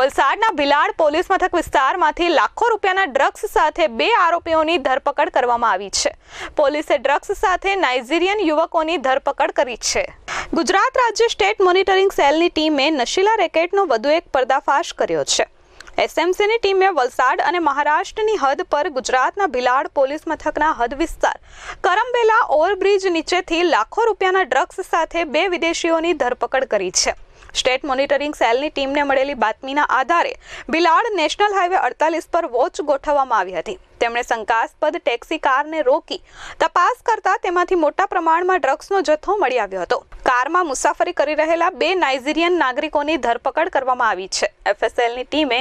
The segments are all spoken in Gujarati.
વલસાડના ભિલાડ પોલીસ મથક વિસ્તારમાંથી લાખો રૂપિયાના ડ્રગ્સ સાથે 2 આરોપીઓની ધરપકડ કરવામાં આવી છે. પોલીસે ડ્રગ્સ સાથે નાઇજીરિયન યુવકોની ધરપકડ કરી છે. ગુજરાત રાજ્ય સ્ટેટ મોનિટરિંગ સેલની ટીમે નશીલા રેકેટનો વધુ એક પર્દાફાશ કર્યો છે. એસએમસીની ટીમે વલસાડ અને મહારાષ્ટ્રની હદ પર ગુજરાતના ભિલાડ પોલીસ મથકના હદ વિસ્તાર કરમબેલા ઓવરબ્રિજ નીચેથી લાખો રૂપિયાના ડ્રગ્સ સાથે 2 વિદેશીઓની ધરપકડ કરી છે. સ્ટેટ મોનિટરિંગ સેલની ટીમને મળેલી બાતમીના આધારે ભિલાડ નેશનલ હાઈવે 48 પર વોચ ગોઠવવામાં આવી હતી. તેમણે શંકાસ્પદ ટેક્સી કારને રોકી તપાસ કરતા તેમાંથી મોટા પ્રમાણમાં ડ્રગ્સનો જથ્થો મળી આવ્યો હતો. કારમાં મુસાફરી કરી રહેલા 2 નાઇજીરિયન નાગરિકોની ધરપકડ કરવામાં આવી છે. એફએસએલની ટીમે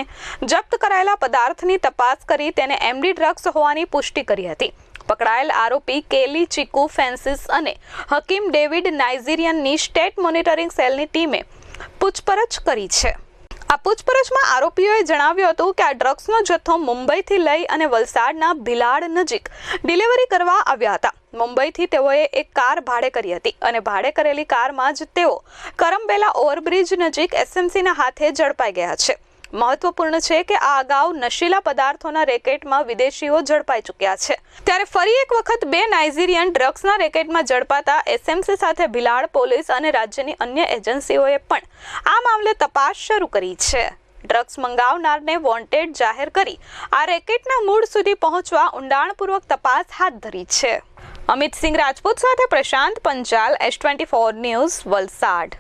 જપ્ત કરાયેલા પદાર્થની તપાસ કરી તેને એમડી ડ્રગ્સ હોવાની પુષ્ટિ કરી હતી. પકડાયેલ આરોપી કેલી ચીકુ ફેન્સિસ અને હકીમ ડેવિડ નાઇજીરિયનની સ્ટેટ મોનિટરિંગ સેલની ટીમે પૂછપરછ કરી છે. આ પૂછપરછમાં આરોપીઓએ જણાવ્યું હતું કે આ ડ્રગ્સનો જથ્થો મુંબઈથી લઈ અને વલસાડના ભિલાડ નજીક ડિલિવરી કરવા આવ્યા હતા. મુંબઈથી તેઓએ એક કાર ભાડે કરી હતી અને ભાડે કરેલી કારમાં જ તેઓ કરમબેલા ઓવરબ્રિજ નજીક એસએમસીના હાથે ઝડપાઈ ગયા છે. મહત્વપૂર્ણ છે કે આ અગાઉ નશીલા પદાર્થોના રેકેટમાં વિદેશીઓ ઝડપાઈ ચૂક્યા છે. ત્યારે ફરી એક વખત 2 નાઇજીરિયન ડ્રગ્સના રેકેટમાં ઝડપાતા એસએમસી સાથે ભિલાડ પોલીસ અને રાજ્યની અન્ય એજન્સીઓએ પણ આ મામલે તપાસ શરૂ કરી છે. ડ્રગ્સ મંગાવનારને વોન્ટેડ જાહેર કરી આ રેકેટના મૂળ સુધી પહોંચવા ઊંડાણપૂર્વક તપાસ હાથ ધરી છે. અમિત સિંહ રાજપૂત સાથે પ્રશાંત પંચાલ, S24 ન્યૂઝ, વલસાડ.